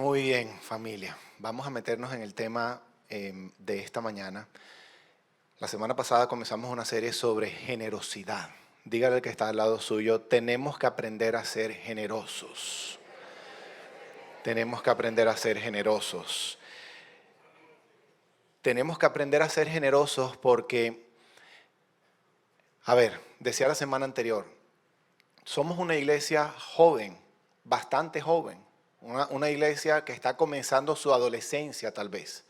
Muy bien, familia. Vamos a meternos en el tema de esta mañana. La semana pasada comenzamos una serie sobre generosidad. Dígale al que está al lado suyo, tenemos que aprender a ser generosos. Tenemos que aprender a ser generosos. Tenemos que aprender a ser generosos porque, decía la semana anterior, somos una iglesia joven, bastante joven. Una iglesia que está comenzando su adolescencia tal vez,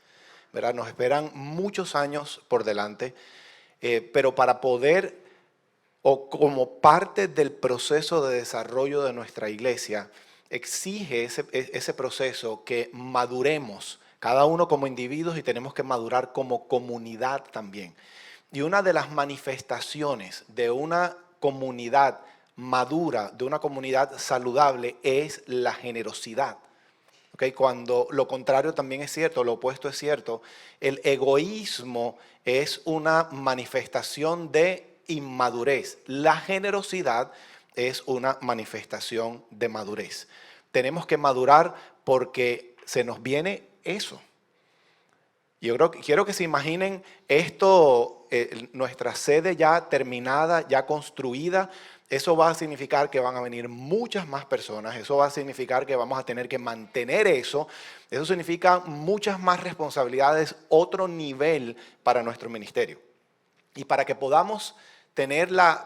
¿verdad? Nos esperan muchos años por delante, pero para poder, o como parte del proceso de desarrollo de nuestra iglesia, exige ese proceso que maduremos, cada uno como individuos, y tenemos que madurar como comunidad también. Y una de las manifestaciones de una comunidad madura, de una comunidad saludable, es la generosidad. ¿Okay? Cuando lo contrario también es cierto, lo opuesto es cierto, el egoísmo es una manifestación de inmadurez. La generosidad es una manifestación de madurez. Tenemos que madurar porque se nos viene eso. Yo quiero que se imaginen esto, nuestra sede ya terminada, ya construida. Eso va a significar que van a venir muchas más personas. Eso va a significar que vamos a tener que mantener eso. Eso significa muchas más responsabilidades, otro nivel para nuestro ministerio. Y para que podamos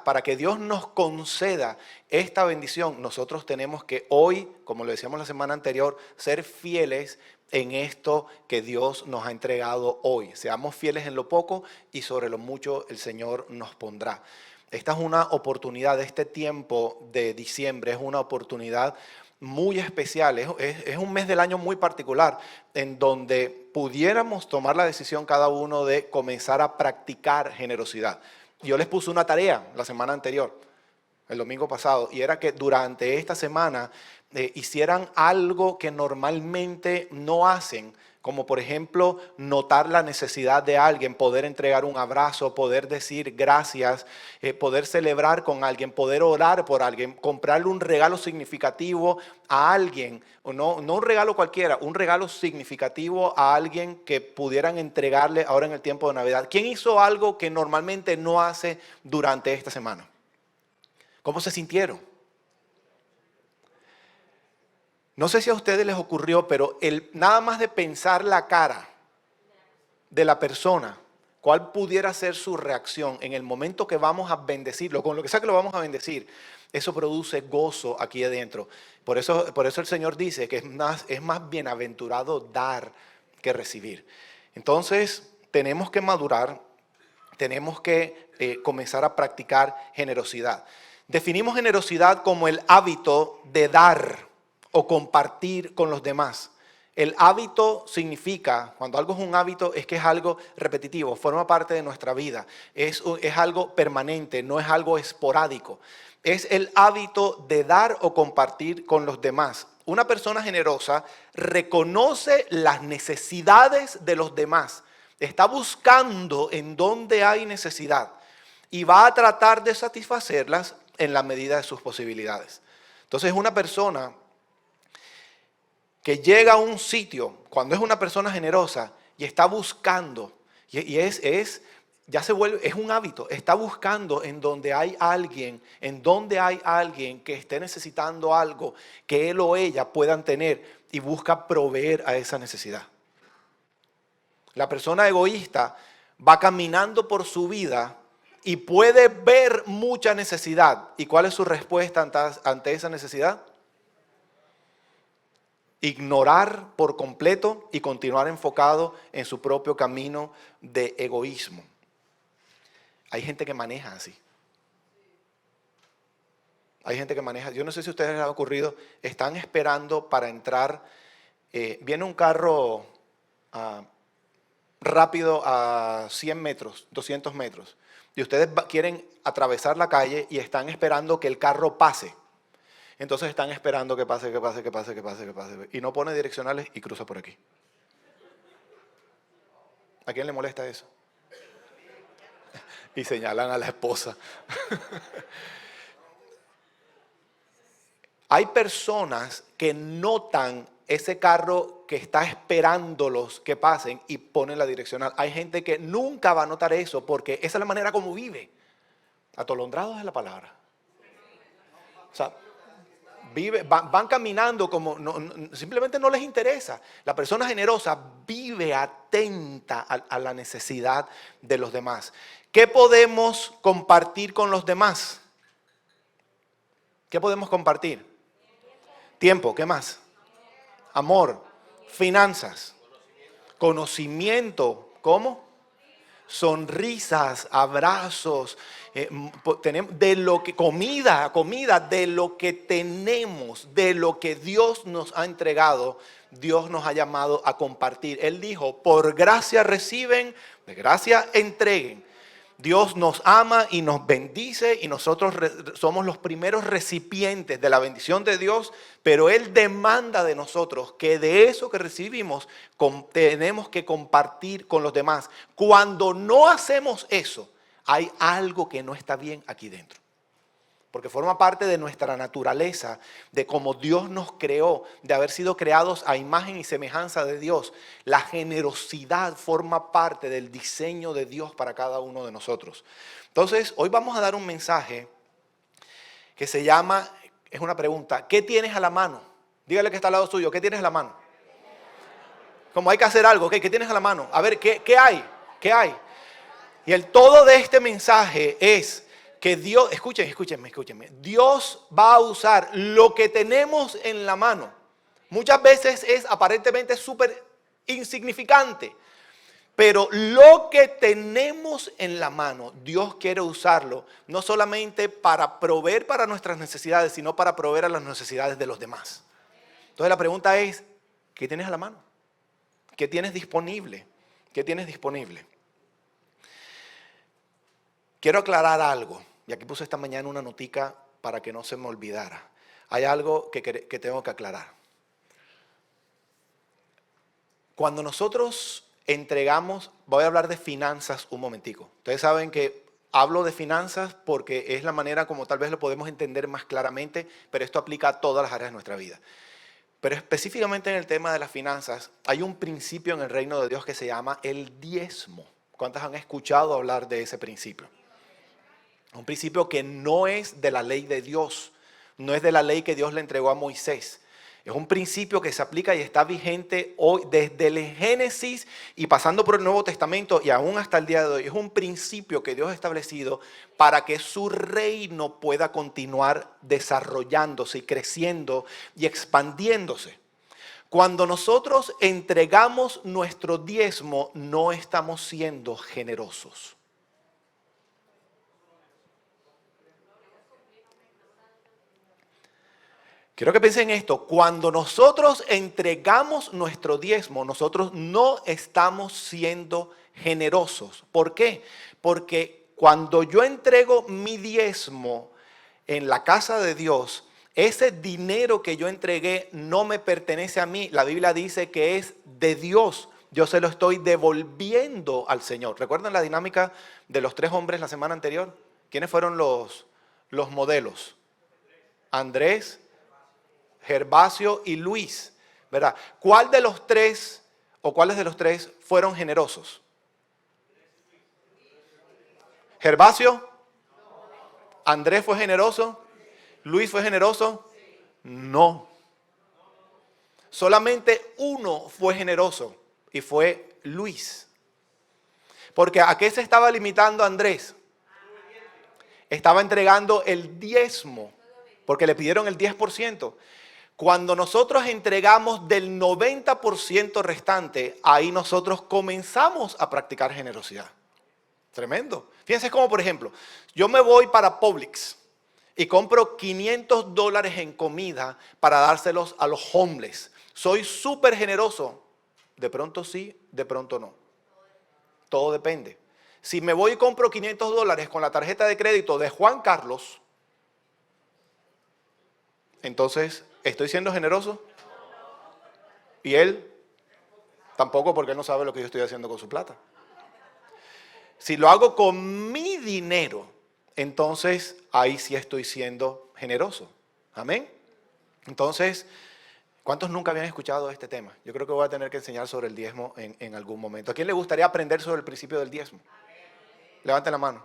para que Dios nos conceda esta bendición, nosotros tenemos que hoy, como lo decíamos la semana anterior, ser fieles en esto que Dios nos ha entregado hoy. Seamos fieles en lo poco y sobre lo mucho el Señor nos pondrá. Esta es una oportunidad, este tiempo de diciembre es una oportunidad muy especial, es un mes del año muy particular en donde pudiéramos tomar la decisión cada uno de comenzar a practicar generosidad. Yo les puse una tarea la semana anterior, el domingo pasado, y era que durante esta semana hicieran algo que normalmente no hacen, como por ejemplo notar la necesidad de alguien, poder entregar un abrazo, poder decir gracias, poder celebrar con alguien, poder orar por alguien, comprarle un regalo significativo a alguien, o no un regalo cualquiera, un regalo significativo a alguien que pudieran entregarle ahora en el tiempo de Navidad. ¿Quién hizo algo que normalmente no hace durante esta semana? ¿Cómo se sintieron? No sé si a ustedes les ocurrió, pero nada más de pensar la cara de la persona, cuál pudiera ser su reacción en el momento que vamos a bendecirlo, con lo que sea que lo vamos a bendecir, eso produce gozo aquí adentro. Por eso el Señor dice que es más bienaventurado dar que recibir. Entonces, tenemos que madurar, tenemos que comenzar a practicar generosidad. Definimos generosidad como el hábito de dar o compartir con los demás. El hábito significa, cuando algo es un hábito, es que es algo repetitivo, forma parte de nuestra vida, es algo permanente, no es algo esporádico. Es el hábito de dar o compartir con los demás. Una persona generosa reconoce las necesidades de los demás, está buscando en dónde hay necesidad y va a tratar de satisfacerlas en la medida de sus posibilidades. Entonces, una persona que llega a un sitio, cuando es una persona generosa y está buscando, es un hábito, está buscando en donde hay alguien que esté necesitando algo que él o ella puedan tener y busca proveer a esa necesidad. La persona egoísta va caminando por su vida y puede ver mucha necesidad. ¿Y cuál es su respuesta ante esa necesidad? Ignorar por completo y continuar enfocado en su propio camino de egoísmo. Hay gente que maneja así. Hay gente que maneja, yo no sé si a ustedes les ha ocurrido, están esperando para entrar, viene un carro rápido a 100 metros, 200 metros, y ustedes quieren atravesar la calle y están esperando que el carro pase. Entonces están esperando que pase, y no pone direccionales y cruza por aquí. ¿A quién le molesta eso? Y señalan a la esposa. Hay personas que notan ese carro que está esperándolos que pasen y ponen la direccional. Hay gente que nunca va a notar eso porque esa es la manera como vive. Atolondrados es la palabra. O sea, van caminando como, simplemente no les interesa. La persona generosa vive atenta a la necesidad de los demás. ¿Qué podemos compartir con los demás? ¿Qué podemos compartir? Tiempo, ¿qué más? Amor, finanzas, conocimiento, ¿cómo? Sonrisas, abrazos, tenemos de lo que comida, de lo que tenemos, de lo que Dios nos ha entregado, Dios nos ha llamado a compartir. Él dijo, por gracia reciben, de gracia entreguen. Dios nos ama y nos bendice y nosotros somos los primeros recipientes de la bendición de Dios, pero Él demanda de nosotros que de eso que recibimos tenemos que compartir con los demás. Cuando no hacemos eso, hay algo que no está bien aquí dentro. Porque forma parte de nuestra naturaleza, de cómo Dios nos creó, de haber sido creados a imagen y semejanza de Dios. La generosidad forma parte del diseño de Dios para cada uno de nosotros. Entonces, hoy vamos a dar un mensaje que se llama, es una pregunta, ¿qué tienes a la mano? Dígale que está al lado suyo, ¿qué tienes a la mano? Como hay que hacer algo, ¿qué tienes a la mano? A ver, ¿qué hay? ¿Qué hay? Y el todo de este mensaje es que Dios, escúchenme, Dios va a usar lo que tenemos en la mano. Muchas veces es aparentemente súper insignificante, pero lo que tenemos en la mano, Dios quiere usarlo no solamente para proveer para nuestras necesidades, sino para proveer a las necesidades de los demás. Entonces la pregunta es, ¿qué tienes a la mano? ¿Qué tienes disponible? ¿Qué tienes disponible? Quiero aclarar algo. Y aquí puse esta mañana una notica para que no se me olvidara. Hay algo que tengo que aclarar. Cuando nosotros entregamos, voy a hablar de finanzas un momentico. Ustedes saben que hablo de finanzas porque es la manera como tal vez lo podemos entender más claramente, pero esto aplica a todas las áreas de nuestra vida. Pero específicamente en el tema de las finanzas, hay un principio en el reino de Dios que se llama el diezmo. ¿Cuántas han escuchado hablar de ese principio? Un principio que no es de la ley de Dios, no es de la ley que Dios le entregó a Moisés. Es un principio que se aplica y está vigente hoy desde el Génesis y pasando por el Nuevo Testamento y aún hasta el día de hoy. Es un principio que Dios ha establecido para que su reino pueda continuar desarrollándose y creciendo y expandiéndose. Cuando nosotros entregamos nuestro diezmo, no estamos siendo generosos. Quiero que piensen esto, cuando nosotros entregamos nuestro diezmo, nosotros no estamos siendo generosos. ¿Por qué? Porque cuando yo entrego mi diezmo en la casa de Dios, ese dinero que yo entregué no me pertenece a mí. La Biblia dice que es de Dios. Yo se lo estoy devolviendo al Señor. ¿Recuerdan la dinámica de los 3 hombres la semana anterior? ¿Quiénes fueron los modelos? Andrés, Gervasio y Luis, ¿verdad? ¿Cuál de los 3 o cuáles de los 3 fueron generosos? ¿Gervasio? ¿Andrés fue generoso? ¿Luis fue generoso? No. Solamente uno fue generoso y fue Luis. Porque ¿a qué se estaba limitando Andrés? Estaba entregando el diezmo, porque le pidieron el 10%. Cuando nosotros entregamos del 90% restante, ahí nosotros comenzamos a practicar generosidad. Tremendo. Fíjense como, por ejemplo, yo me voy para Publix y compro $500 en comida para dárselos a los homeless. Soy súper generoso. De pronto sí, de pronto no. Todo depende. Si me voy y compro $500 con la tarjeta de crédito de Juan Carlos, entonces, ¿estoy siendo generoso? ¿Y él? Tampoco, porque él no sabe lo que yo estoy haciendo con su plata. Si lo hago con mi dinero, entonces ahí sí estoy siendo generoso. Amén. Entonces, ¿Cuántos nunca habían escuchado este tema? Yo creo que voy a tener que enseñar sobre el diezmo en algún momento. ¿A quién le gustaría aprender sobre el principio del diezmo? Levanten la mano.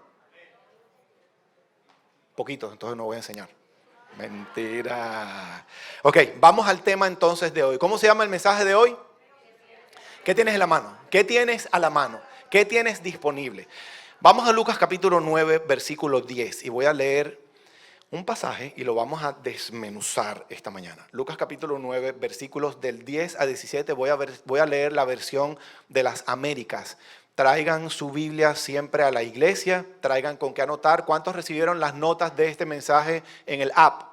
Poquitos, entonces no voy a enseñar. Mentira. Ok, vamos al tema entonces de hoy. ¿Cómo se llama el mensaje de hoy? ¿Qué tienes en la mano? ¿Qué tienes a la mano? ¿Qué tienes disponible? Vamos a Lucas capítulo 9, versículo 10 y voy a leer un pasaje y lo vamos a desmenuzar esta mañana. Lucas capítulo 9, versículos del 10 a 17. Voy a leer la versión de las Américas. Traigan su Biblia siempre a la iglesia, traigan con qué anotar. ¿Cuántos recibieron las notas de este mensaje en el app?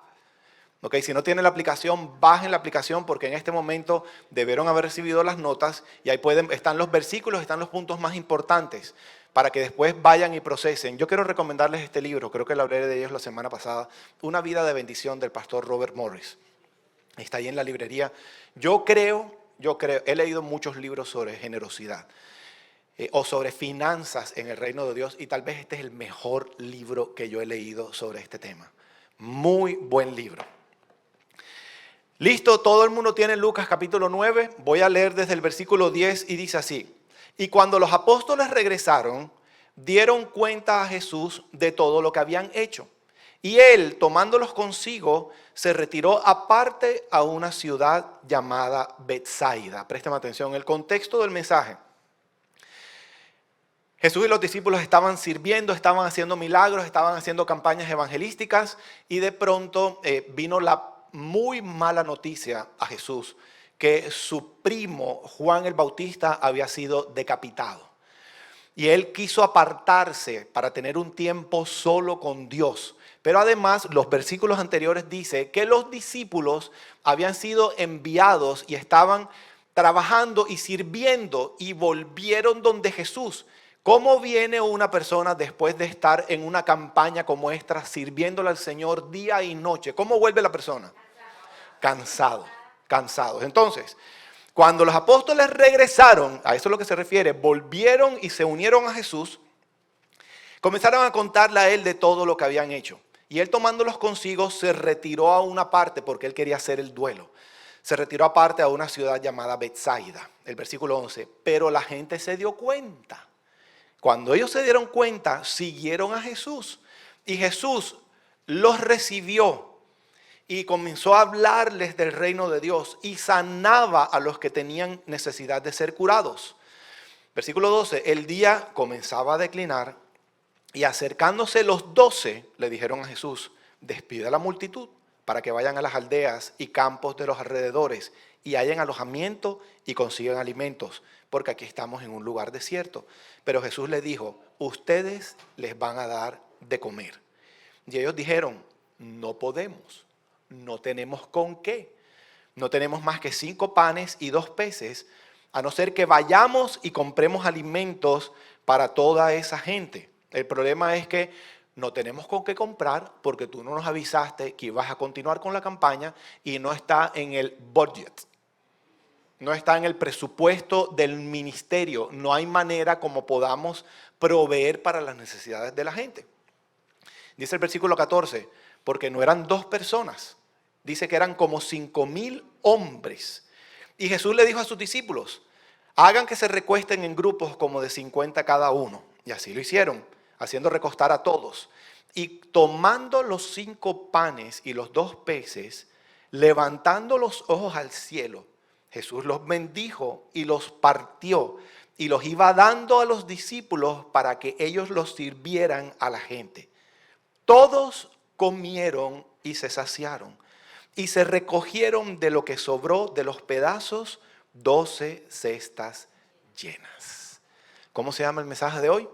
Okay, si no tienen la aplicación, bajen la aplicación porque en este momento debieron haber recibido las notas y ahí están los versículos, están los puntos más importantes para que después vayan y procesen. Yo quiero recomendarles este libro, creo que lo hablé de ellos la semana pasada, Una vida de bendición del pastor Robert Morris. Está ahí en la librería. Yo creo, he leído muchos libros sobre generosidad o sobre finanzas en el reino de Dios y tal vez este es el mejor libro que yo he leído sobre este tema. Muy buen libro. Listo, todo el mundo tiene Lucas capítulo 9. Voy a leer desde el versículo 10 y dice así. Y cuando los apóstoles regresaron, dieron cuenta a Jesús de todo lo que habían hecho. Y él, tomándolos consigo, se retiró aparte a una ciudad llamada Betsaida. Préstame atención, el contexto del mensaje. Jesús y los discípulos estaban sirviendo, estaban haciendo milagros, estaban haciendo campañas evangelísticas y de pronto vino la muy mala noticia a Jesús que su primo Juan el Bautista había sido decapitado. Y él quiso apartarse para tener un tiempo solo con Dios. Pero además los versículos anteriores dicen que los discípulos habían sido enviados y estaban trabajando y sirviendo y volvieron donde Jesús. ¿Cómo viene una persona después de estar en una campaña como esta, sirviéndole al Señor día y noche? ¿Cómo vuelve la persona? Cansados. Entonces, cuando los apóstoles regresaron, a eso es lo que se refiere, volvieron y se unieron a Jesús, comenzaron a contarle a él de todo lo que habían hecho. Y él tomándolos consigo se retiró a una parte porque él quería hacer el duelo. Se retiró aparte a una ciudad llamada Betsaida, el versículo 11. Pero la gente se dio cuenta. Cuando ellos se dieron cuenta, siguieron a Jesús. Y Jesús los recibió y comenzó a hablarles del reino de Dios y sanaba a los que tenían necesidad de ser curados. Versículo 12, el día comenzaba a declinar y acercándose los 12 le dijeron a Jesús, despide a la multitud para que vayan a las aldeas y campos de los alrededores y hallen alojamiento y consigan alimentos, porque aquí estamos en un lugar desierto. Pero Jesús les dijo, ustedes les van a dar de comer. Y ellos dijeron, no podemos. No tenemos con qué. No tenemos más que 5 panes y 2 peces, a no ser que vayamos y compremos alimentos para toda esa gente. El problema es que no tenemos con qué comprar porque tú no nos avisaste que ibas a continuar con la campaña y no está en el budget. No está en el presupuesto del ministerio. No hay manera como podamos proveer para las necesidades de la gente. Dice el versículo 14, porque no eran 2 personas. Dice que eran como 5,000 hombres. Y Jesús le dijo a sus discípulos, hagan que se recuesten en grupos como de 50 cada uno. Y así lo hicieron, haciendo recostar a todos. Y tomando los 5 panes y los 2 peces, levantando los ojos al cielo, Jesús los bendijo y los partió y los iba dando a los discípulos para que ellos los sirvieran a la gente. Todos comieron y se saciaron y se recogieron de lo que sobró de los pedazos 12 cestas llenas. ¿Cómo se llama el mensaje de hoy?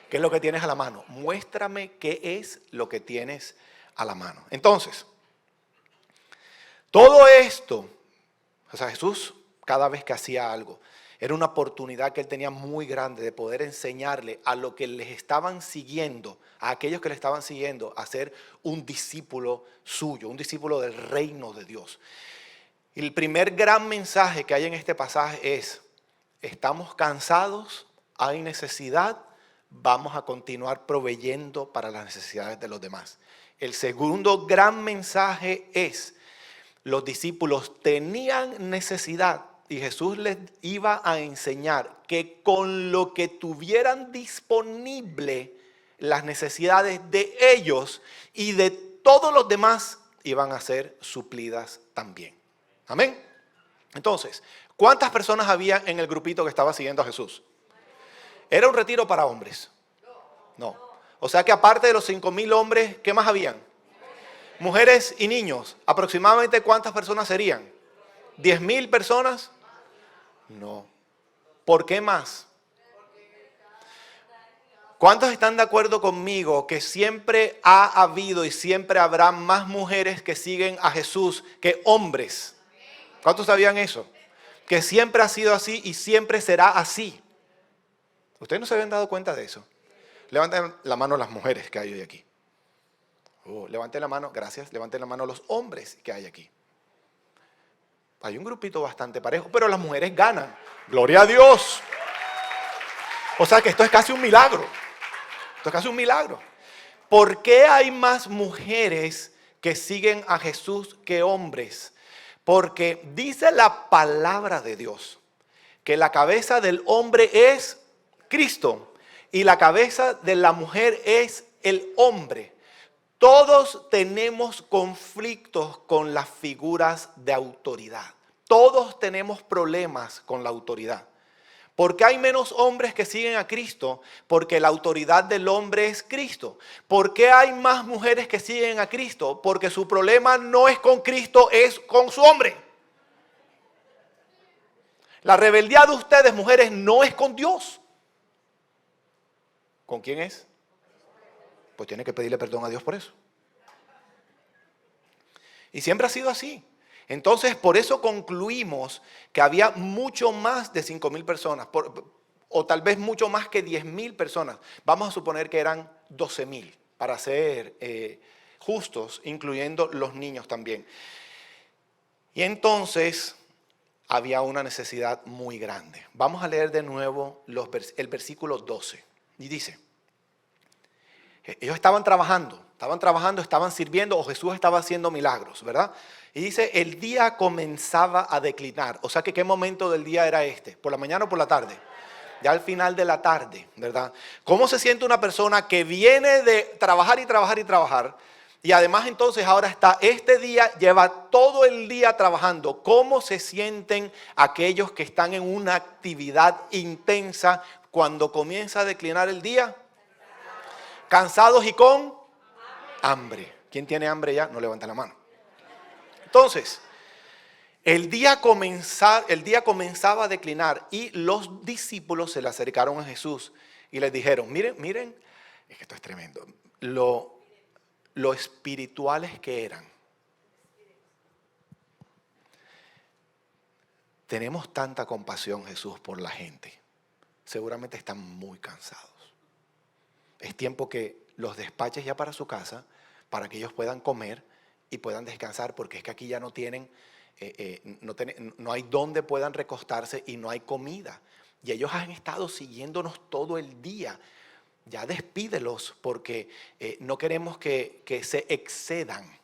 ¿Qué es lo que tienes a la mano? Muéstrame qué es lo que tienes a la mano. Entonces, todo esto, o sea, Jesús cada vez que hacía algo, era una oportunidad que él tenía muy grande de poder enseñarle a lo que les estaban siguiendo, a aquellos que le estaban siguiendo, a ser un discípulo suyo, un discípulo del reino de Dios. Y el primer gran mensaje que hay en este pasaje es, estamos cansados, hay necesidad, vamos a continuar proveyendo para las necesidades de los demás. El segundo gran mensaje es, los discípulos tenían necesidad y Jesús les iba a enseñar que con lo que tuvieran disponible, las necesidades de ellos y de todos los demás iban a ser suplidas también. Amén. Entonces, ¿cuántas personas había en el grupito que estaba siguiendo a Jesús? ¿Era un retiro para hombres? No. O sea que aparte de los 5,000 hombres, ¿qué más habían? Mujeres y niños. ¿Aproximadamente cuántas personas serían? ¿10,000 personas? No. ¿Por qué más? ¿Cuántos están de acuerdo conmigo que siempre ha habido y siempre habrá más mujeres que siguen a Jesús que hombres? ¿Cuántos sabían eso? Que siempre ha sido así y siempre será así. ¿Ustedes no se habían dado cuenta de eso? Levanten la mano las mujeres que hay hoy aquí. Levanten la mano, gracias. Levanten la mano los hombres que hay aquí. Hay un grupito bastante parejo, pero las mujeres ganan. ¡Gloria a Dios! O sea que esto es casi un milagro. Esto es casi un milagro. ¿Por qué hay más mujeres que siguen a Jesús que hombres? Porque dice la palabra de Dios que la cabeza del hombre es Cristo y la cabeza de la mujer es el hombre. Todos tenemos conflictos con las figuras de autoridad. Todos tenemos problemas con la autoridad. ¿Por qué hay menos hombres que siguen a Cristo? Porque la autoridad del hombre es Cristo. ¿Por qué hay más mujeres que siguen a Cristo? Porque su problema no es con Cristo, es con su hombre. La rebeldía de ustedes, mujeres, no es con Dios. ¿Con quién es? Pues tiene que pedirle perdón a Dios por eso. Y siempre ha sido así. Entonces, por eso concluimos que había mucho más de 5,000 personas, o tal vez mucho más que 10,000 personas. Vamos a suponer que eran 12,000, para ser justos, incluyendo los niños también. Y entonces había una necesidad muy grande. Vamos a leer de nuevo el versículo 12. Y dice, ellos estaban trabajando, estaban sirviendo, o Jesús estaba haciendo milagros, ¿verdad? Y dice, el día comenzaba a declinar. O sea que ¿qué momento del día era este? ¿Por la mañana o por la tarde? Ya al final de la tarde, ¿verdad? ¿Cómo se siente una persona que viene de trabajar y trabajar y trabajar? Y además entonces ahora está, este día lleva todo el día trabajando. ¿Cómo se sienten aquellos que están en una actividad intensa cuando comienza a declinar el día? Cansados y con hambre. ¿Quién tiene hambre ya? No levanta la mano. Entonces, el día comenzaba a declinar y los discípulos se le acercaron a Jesús y les dijeron, miren, es que esto es tremendo, lo espirituales que eran. Tenemos tanta compasión, Jesús, por la gente. Seguramente están muy cansados. Es tiempo que los despaches ya para su casa, para que ellos puedan comer y puedan descansar, porque es que aquí ya no tienen, no hay donde puedan recostarse y no hay comida. Y ellos han estado siguiéndonos todo el día. Ya despídelos porque no queremos que se excedan.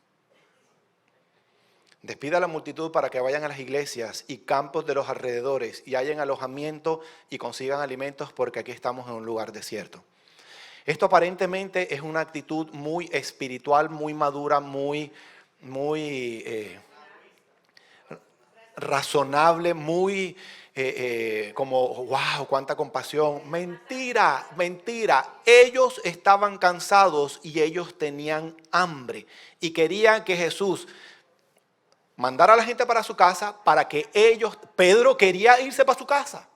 Despida a la multitud para que vayan a las iglesias y campos de los alrededores y hayan alojamiento y consigan alimentos, porque aquí estamos en un lugar desierto. Esto aparentemente es una actitud muy espiritual, muy madura, muy razonable, muy como, wow, cuánta compasión. Mentira, mentira. Ellos estaban cansados y ellos tenían hambre y querían que Jesús mandara a la gente para su casa para que Pedro quería irse para su casa.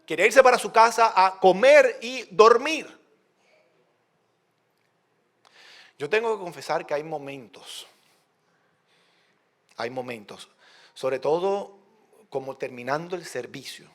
Quería irse para su casa a comer y dormir. Yo tengo que confesar que hay momentos, sobre todo como terminando el servicio,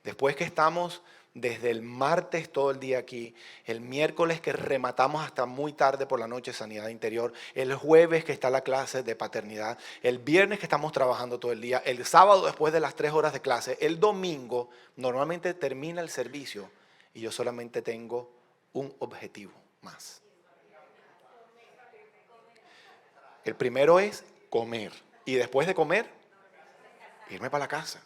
después que estamos desde el martes todo el día aquí, el miércoles que rematamos hasta muy tarde por la noche sanidad interior, el jueves que está la clase de paternidad, el viernes que estamos trabajando todo el día, el sábado después de las 3 horas de clase, el domingo normalmente termina el servicio y yo solamente tengo un objetivo más. El primero es comer. Y después de comer, irme para la casa.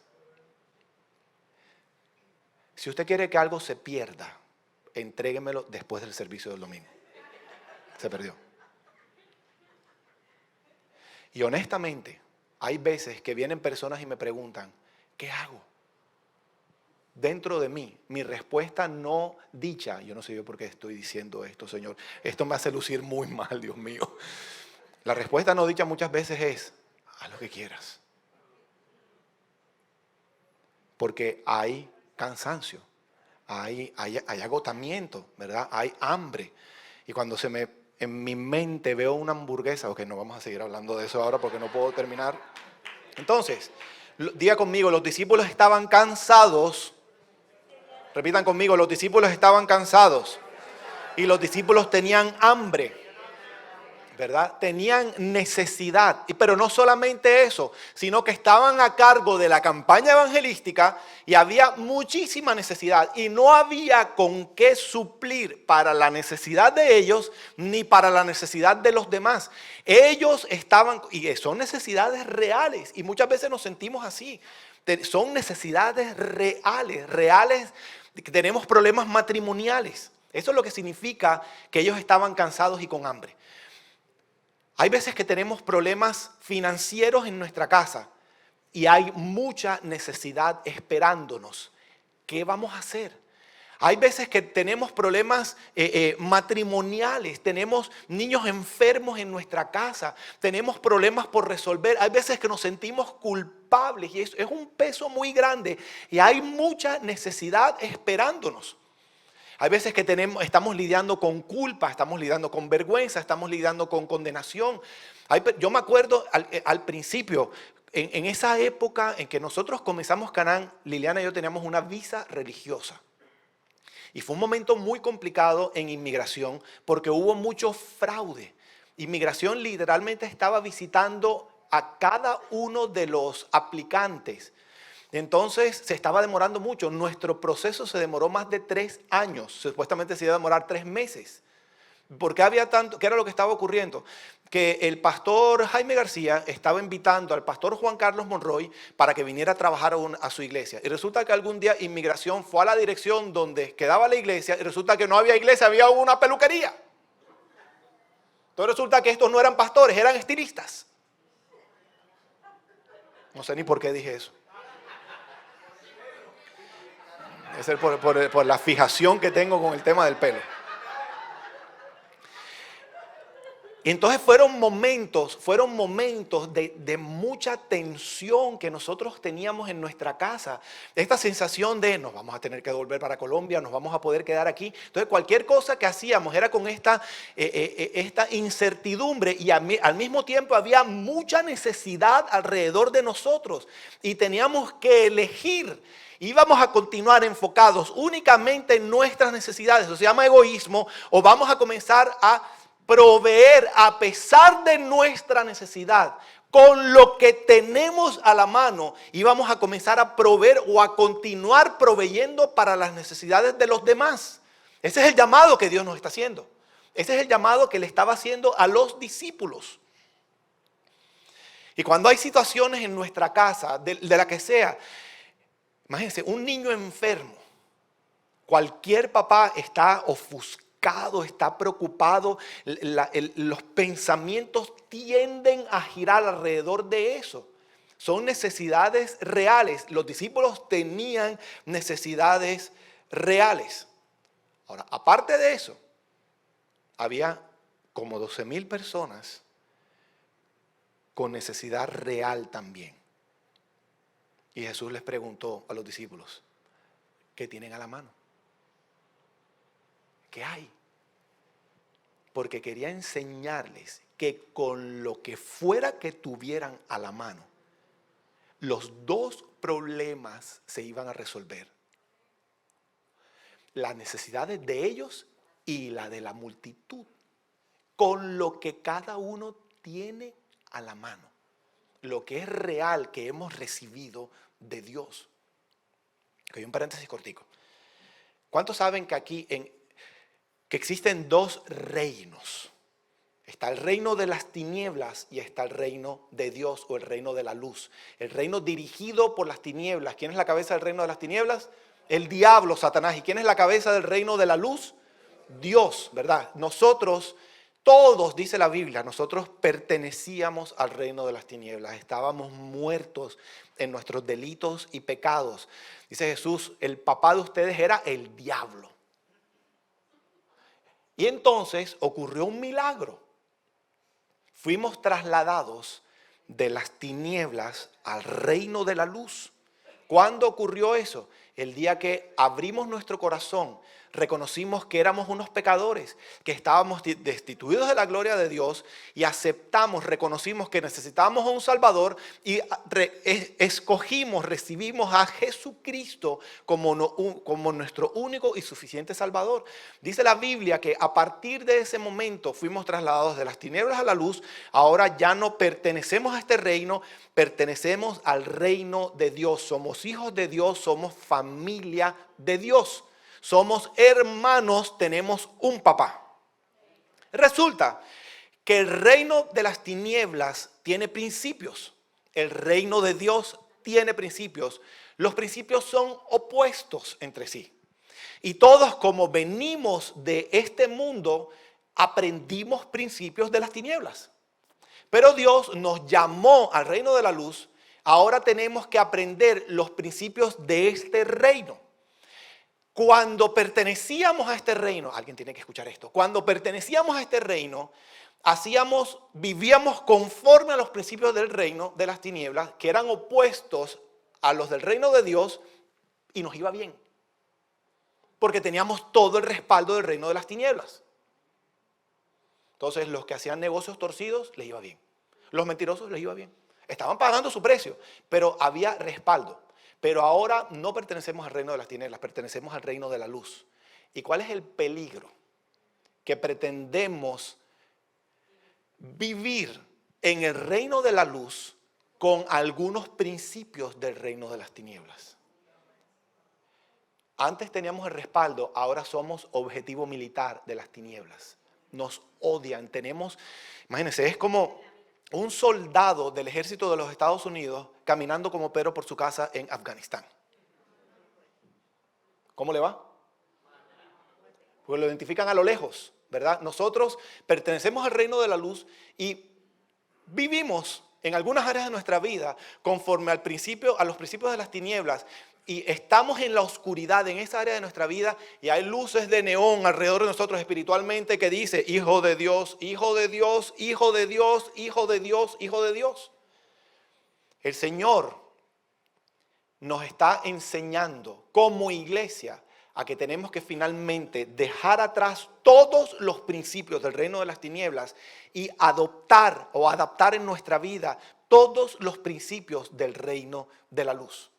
Si usted quiere que algo se pierda, entréguemelo después del servicio del domingo. Se perdió. Y honestamente, hay veces que vienen personas y me preguntan, ¿qué hago? Dentro de mí, mi respuesta no dicha, yo no sé yo por qué estoy diciendo esto, Señor. Esto me hace lucir muy mal, Dios mío. La respuesta no dicha muchas veces es, haz lo que quieras. Porque hay cansancio, hay agotamiento, ¿verdad? Hay hambre. Y cuando en mi mente veo una hamburguesa, ok, no vamos a seguir hablando de eso ahora porque no puedo terminar. Entonces, diga conmigo, los discípulos estaban cansados. Repitan conmigo, los discípulos estaban cansados. Y los discípulos tenían hambre. ¿Verdad? Tenían necesidad, pero no solamente eso, sino que estaban a cargo de la campaña evangelística y había muchísima necesidad y no había con qué suplir para la necesidad de ellos ni para la necesidad de los demás. Ellos estaban, y son necesidades reales y muchas veces nos sentimos así, son necesidades reales, tenemos problemas matrimoniales. Eso es lo que significa que ellos estaban cansados y con hambre. Hay veces que tenemos problemas financieros en nuestra casa y hay mucha necesidad esperándonos. ¿Qué vamos a hacer? Hay veces que tenemos problemas matrimoniales, tenemos niños enfermos en nuestra casa, tenemos problemas por resolver. Hay veces que nos sentimos culpables y es un peso muy grande y hay mucha necesidad esperándonos. Hay veces que estamos lidiando con culpa, estamos lidiando con vergüenza, estamos lidiando con condenación. Yo me acuerdo al principio, en esa época en que nosotros comenzamos Canaán, Liliana y yo teníamos una visa religiosa. Y fue un momento muy complicado en inmigración porque hubo mucho fraude. Inmigración literalmente estaba visitando a cada uno de los aplicantes. Entonces se estaba demorando mucho. Nuestro proceso se demoró más de 3 años. Supuestamente se iba a demorar 3 meses. ¿Por qué había tanto? ¿Qué era lo que estaba ocurriendo? Que el pastor Jaime García estaba invitando al pastor Juan Carlos Monroy para que viniera a trabajar a su iglesia. Y resulta que algún día inmigración fue a la dirección donde quedaba la iglesia y resulta que no había iglesia, había una peluquería. Entonces resulta que estos no eran pastores, eran estilistas. No sé ni por qué dije eso. Es por la fijación que tengo con el tema del pelo. Y entonces fueron momentos de mucha tensión que nosotros teníamos en nuestra casa. Esta sensación de nos vamos a tener que volver para Colombia, nos vamos a poder quedar aquí. Entonces cualquier cosa que hacíamos era con esta incertidumbre y al mismo tiempo había mucha necesidad alrededor de nosotros. Y teníamos que elegir. Íbamos a continuar enfocados únicamente en nuestras necesidades. Eso se llama egoísmo. O vamos a comenzar a proveer a pesar de nuestra necesidad, con lo que tenemos a la mano, y vamos a comenzar a proveer o a continuar proveyendo para las necesidades de los demás. Ese es el llamado que Dios nos está haciendo. Ese es el llamado que le estaba haciendo a los discípulos. Y cuando hay situaciones en nuestra casa, de la que sea, imagínense, un niño enfermo, cualquier papá está ofuscado, está preocupado, los pensamientos tienden a girar alrededor de eso. Son necesidades reales. Los discípulos tenían necesidades reales. Ahora, aparte de eso, había como 12,000 personas con necesidad real también. Y Jesús les preguntó a los discípulos, ¿qué tienen a la mano? ¿Qué hay? Porque quería enseñarles que con lo que fuera que tuvieran a la mano, los dos problemas se iban a resolver. Las necesidades de ellos y la de la multitud. Con lo que cada uno tiene a la mano. Lo que es real que hemos recibido de Dios. Hay un paréntesis cortico. ¿Cuántos saben que aquí que existen 2 reinos? Está el reino de las tinieblas y está el reino de Dios o el reino de la luz. El reino dirigido por las tinieblas. ¿Quién es la cabeza del reino de las tinieblas? El diablo, Satanás. ¿Y quién es la cabeza del reino de la luz? Dios, ¿verdad? Nosotros, todos, dice la Biblia, nosotros pertenecíamos al reino de las tinieblas. Estábamos muertos en nuestros delitos y pecados. Dice Jesús, el papá de ustedes era el diablo. Y entonces ocurrió un milagro. Fuimos trasladados de las tinieblas al reino de la luz. ¿Cuándo ocurrió eso? El día que abrimos nuestro corazón, reconocimos que éramos unos pecadores, que estábamos destituidos de la gloria de Dios y aceptamos, reconocimos que necesitábamos a un Salvador y escogimos, recibimos a Jesucristo como nuestro único y suficiente Salvador. Dice la Biblia que a partir de ese momento fuimos trasladados de las tinieblas a la luz. Ahora ya no pertenecemos a este reino, pertenecemos al reino de Dios. Somos hijos de Dios, somos familia de Dios. Somos hermanos, tenemos un papá. Resulta que el reino de las tinieblas tiene principios. El reino de Dios tiene principios. Los principios son opuestos entre sí. Y todos, como venimos de este mundo, aprendimos principios de las tinieblas. Pero Dios nos llamó al reino de la luz. Ahora tenemos que aprender los principios de este reino. Cuando pertenecíamos a este reino, alguien tiene que escuchar esto, cuando pertenecíamos a este reino, vivíamos conforme a los principios del reino de las tinieblas, que eran opuestos a los del reino de Dios, y nos iba bien. Porque teníamos todo el respaldo del reino de las tinieblas. Entonces, los que hacían negocios torcidos, les iba bien. Los mentirosos les iba bien. Estaban pagando su precio, pero había respaldo. Pero ahora no pertenecemos al reino de las tinieblas, pertenecemos al reino de la luz. ¿Y cuál es el peligro? Que pretendemos vivir en el reino de la luz con algunos principios del reino de las tinieblas. Antes teníamos el respaldo, ahora somos objetivo militar de las tinieblas. Nos odian, imagínense, es como un soldado del ejército de los Estados Unidos caminando como Pedro por su casa en Afganistán. ¿Cómo le va? Pues lo identifican a lo lejos, ¿verdad? Nosotros pertenecemos al reino de la luz y vivimos en algunas áreas de nuestra vida conforme a los principios de las tinieblas. Y estamos en la oscuridad en esa área de nuestra vida y hay luces de neón alrededor de nosotros espiritualmente que dice hijo de Dios, hijo de Dios, hijo de Dios, hijo de Dios, hijo de Dios. El Señor nos está enseñando como iglesia a que tenemos que finalmente dejar atrás todos los principios del reino de las tinieblas y adoptar o adaptar en nuestra vida todos los principios del reino de la luz.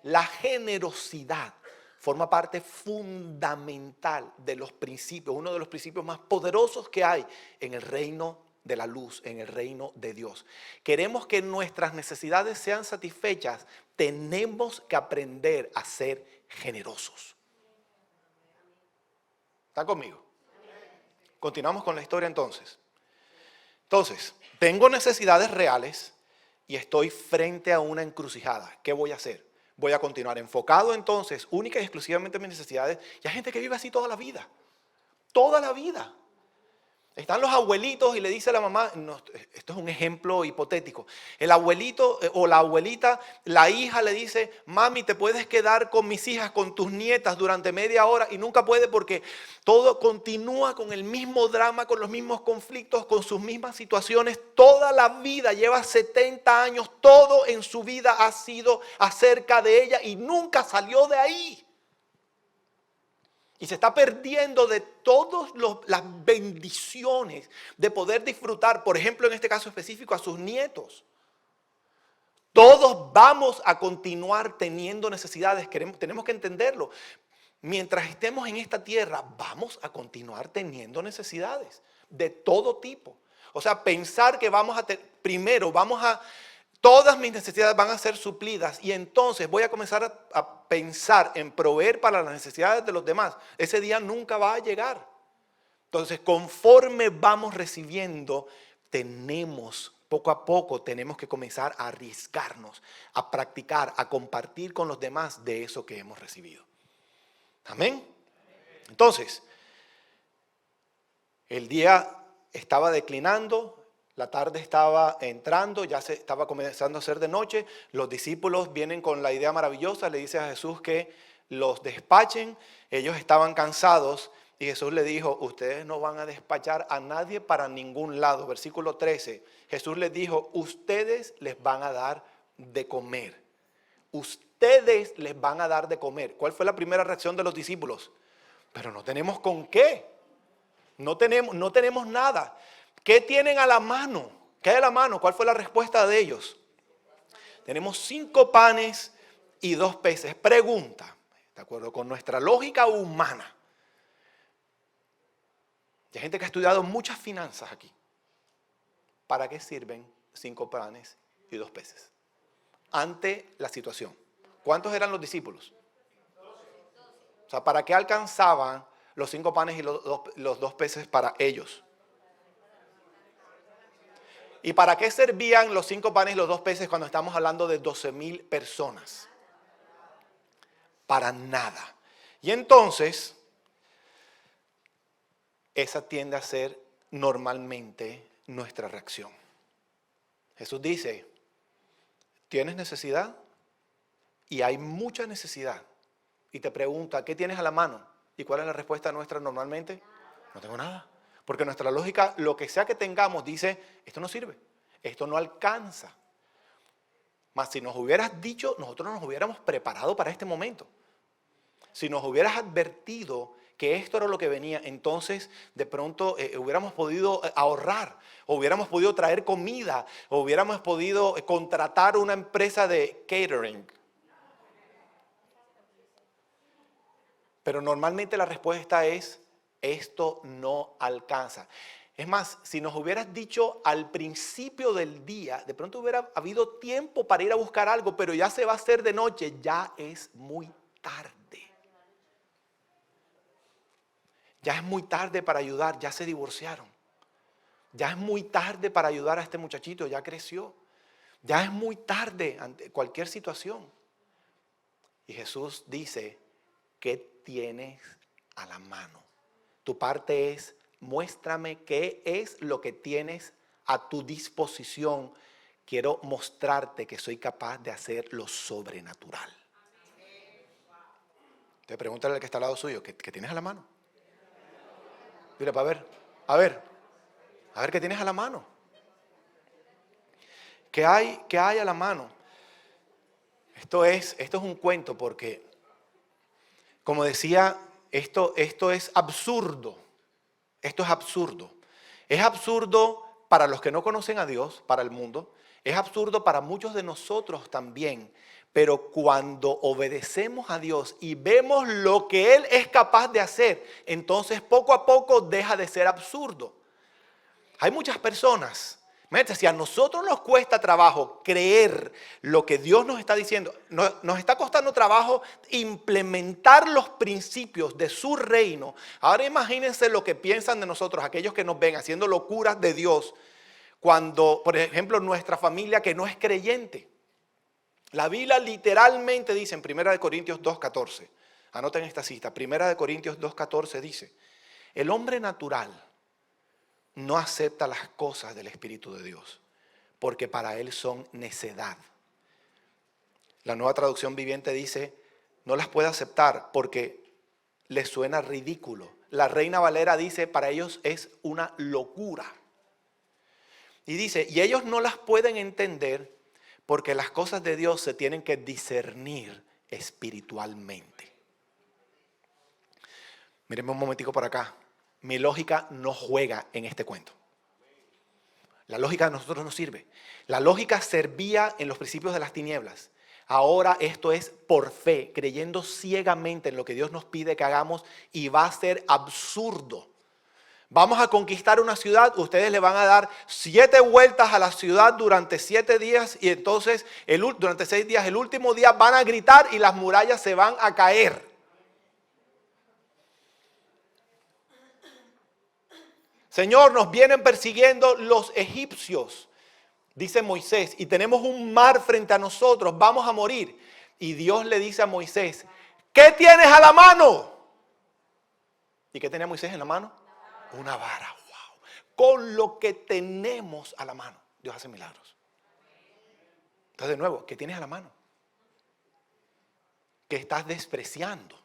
La generosidad forma parte fundamental de los principios, uno de los principios más poderosos que hay en el reino de la luz, en el reino de Dios. Queremos que nuestras necesidades sean satisfechas, tenemos que aprender a ser generosos. ¿Están conmigo? Continuamos con la historia entonces. Entonces, tengo necesidades reales y estoy frente a una encrucijada. ¿Qué voy a hacer? Voy a continuar enfocado entonces única y exclusivamente en mis necesidades. Y hay gente que vive así toda la vida. Toda la vida. Están los abuelitos y le dice a la mamá, no, esto es un ejemplo hipotético, el abuelito o la abuelita, la hija le dice, mami, te puedes quedar con mis hijas, con tus nietas durante media hora y nunca puede porque todo continúa con el mismo drama, con los mismos conflictos, con sus mismas situaciones, toda la vida, lleva 70 años, todo en su vida ha sido acerca de ella y nunca salió de ahí. Y se está perdiendo de todas las bendiciones de poder disfrutar, por ejemplo, en este caso específico, a sus nietos. Todos vamos a continuar teniendo necesidades, tenemos que entenderlo. Mientras estemos en esta tierra, vamos a continuar teniendo necesidades de todo tipo. O sea, pensar que todas mis necesidades van a ser suplidas y entonces voy a comenzar a pensar en proveer para las necesidades de los demás. Ese día nunca va a llegar. Entonces, conforme vamos recibiendo, poco a poco tenemos que comenzar a arriesgarnos, a practicar, a compartir con los demás de eso que hemos recibido. Amén. Entonces, el día estaba declinando, la tarde estaba entrando, ya se estaba comenzando a hacer de noche. Los discípulos vienen con la idea maravillosa, le dice a Jesús que los despachen. Ellos estaban cansados y Jesús le dijo, ustedes no van a despachar a nadie para ningún lado. Versículo 13, Jesús les dijo, ustedes les van a dar de comer. Ustedes les van a dar de comer. ¿Cuál fue la primera reacción de los discípulos? Pero no tenemos con qué. No tenemos nada. ¿Qué tienen a la mano? ¿Qué hay a la mano? ¿Cuál fue la respuesta de ellos? Tenemos 5 panes y 2 peces. Pregunta, de acuerdo con nuestra lógica humana. Hay gente que ha estudiado muchas finanzas aquí. ¿Para qué sirven 5 panes y 2 peces? Ante la situación. ¿Cuántos eran los discípulos? O sea, ¿para qué alcanzaban los 5 panes y los 2 peces para ellos? ¿Y para qué servían los 5 panes y los 2 peces cuando estamos hablando de 12,000 personas? Para nada. Y entonces, esa tiende a ser normalmente nuestra reacción. Jesús dice, ¿tienes necesidad? Y hay mucha necesidad. Y te pregunta, ¿qué tienes a la mano? ¿Y cuál es la respuesta nuestra normalmente? No tengo nada. Porque nuestra lógica, lo que sea que tengamos, dice, esto no sirve, esto no alcanza. Mas si nos hubieras dicho, nosotros nos hubiéramos preparado para este momento. Si nos hubieras advertido que esto era lo que venía, entonces de pronto hubiéramos podido ahorrar, o hubiéramos podido traer comida, o hubiéramos podido contratar una empresa de catering. Pero normalmente la respuesta es, esto no alcanza. Es más, si nos hubieras dicho al principio del día, de pronto hubiera habido tiempo para ir a buscar algo, pero ya se va a hacer de noche, ya es muy tarde. Ya es muy tarde para ayudar, ya se divorciaron. Ya es muy tarde para ayudar a este muchachito, ya creció. Ya es muy tarde ante cualquier situación. Y Jesús dice, ¿qué tienes a la mano? Tu parte es, muéstrame qué es lo que tienes a tu disposición. Quiero mostrarte que soy capaz de hacer lo sobrenatural. Te pregúntale al que está al lado suyo, ¿qué tienes a la mano? Dile, a ver qué tienes a la mano. ¿Qué hay a la mano? Esto es un cuento porque, como decía, esto es absurdo. Esto es absurdo. Es absurdo para los que no conocen a Dios, para el mundo. Es absurdo para muchos de nosotros también. Pero cuando obedecemos a Dios y vemos lo que Él es capaz de hacer, entonces poco a poco deja de ser absurdo. Hay muchas personas, si a nosotros nos cuesta trabajo creer lo que Dios nos está diciendo, nos está costando trabajo implementar los principios de su reino. Ahora imagínense lo que piensan de nosotros, aquellos que nos ven haciendo locuras de Dios, cuando, por ejemplo, nuestra familia que no es creyente. La Biblia literalmente dice en 1 Corintios 2:14, anoten esta cita, 1 Corintios 2:14 dice, el hombre natural no acepta las cosas del Espíritu de Dios, porque para él son necedad. La Nueva Traducción Viviente dice, no las puede aceptar porque les suena ridículo. La Reina Valera dice, para ellos es una locura. Y dice, y ellos no las pueden entender porque las cosas de Dios se tienen que discernir espiritualmente. Mírenme un momentico por acá. Mi lógica no juega en este cuento. La lógica de nosotros no sirve. La lógica servía en los principios de las tinieblas. Ahora esto es por fe, creyendo ciegamente en lo que Dios nos pide que hagamos y va a ser absurdo. Vamos a conquistar una ciudad, ustedes le van a dar 7 vueltas a la ciudad durante 7 días y entonces durante 6 días, el último día van a gritar y las murallas se van a caer. Señor, nos vienen persiguiendo los egipcios, dice Moisés, y tenemos un mar frente a nosotros, vamos a morir. Y Dios le dice a Moisés, ¿qué tienes a la mano? ¿Y qué tenía Moisés en la mano? Una vara, wow. Con lo que tenemos a la mano, Dios hace milagros. Entonces, de nuevo, ¿qué tienes a la mano? ¿Qué estás despreciando?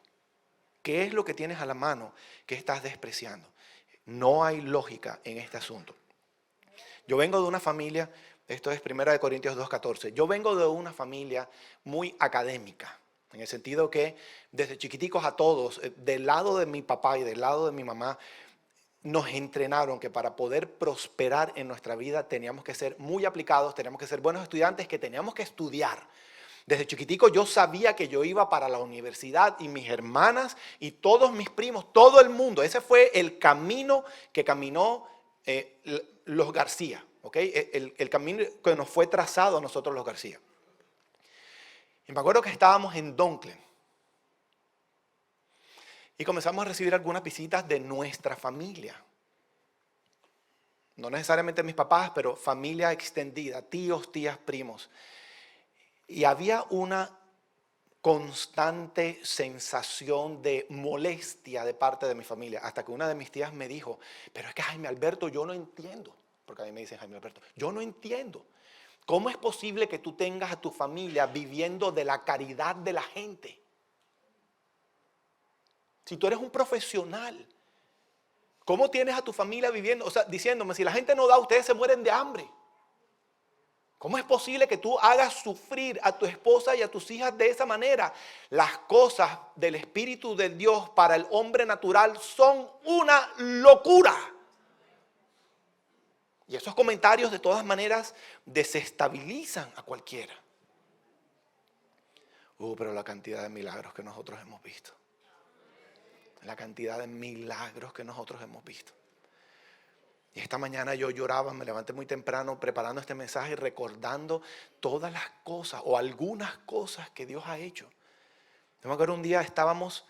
¿Qué es lo que tienes a la mano que estás despreciando? No hay lógica en este asunto. Yo vengo de una familia, esto es 1 Corintios 2:14, yo vengo de una familia muy académica, en el sentido que desde chiquiticos a todos, del lado de mi papá y del lado de mi mamá, nos entrenaron que para poder prosperar en nuestra vida teníamos que ser muy aplicados, teníamos que ser buenos estudiantes, que teníamos que estudiar. Desde chiquitico yo sabía que yo iba para la universidad y mis hermanas y todos mis primos, todo el mundo. Ese fue el camino que caminó los García, ¿ok? El camino que nos fue trazado a nosotros los García. Y me acuerdo que estábamos en Dunklin y comenzamos a recibir algunas visitas de nuestra familia. No necesariamente mis papás, pero familia extendida, tíos, tías, primos. Y había una constante sensación de molestia de parte de mi familia, hasta que una de mis tías me dijo, pero es que Jaime Alberto, yo no entiendo, porque a mí me dicen Jaime Alberto, yo no entiendo, ¿cómo es posible que tú tengas a tu familia viviendo de la caridad de la gente? Si tú eres un profesional, ¿cómo tienes a tu familia viviendo? O sea, diciéndome, si la gente no da, ustedes se mueren de hambre. ¿Cómo es posible que tú hagas sufrir a tu esposa y a tus hijas de esa manera? Las cosas del Espíritu de Dios para el hombre natural son una locura. Y esos comentarios de todas maneras desestabilizan a cualquiera. Pero la cantidad de milagros que nosotros hemos visto. La cantidad de milagros que nosotros hemos visto. Y esta mañana yo lloraba, me levanté muy temprano preparando este mensaje, recordando todas las cosas o algunas cosas que Dios ha hecho. Yo me acuerdo un día estábamos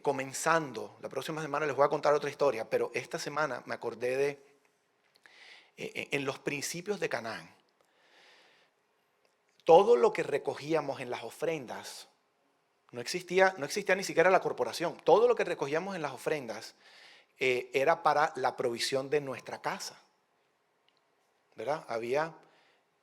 comenzando, la próxima semana les voy a contar otra historia, pero esta semana me acordé de en los principios de Canaán. Todo lo que recogíamos en las ofrendas, no existía ni siquiera la corporación, todo lo que recogíamos en las ofrendas era para la provisión de nuestra casa, ¿verdad? Había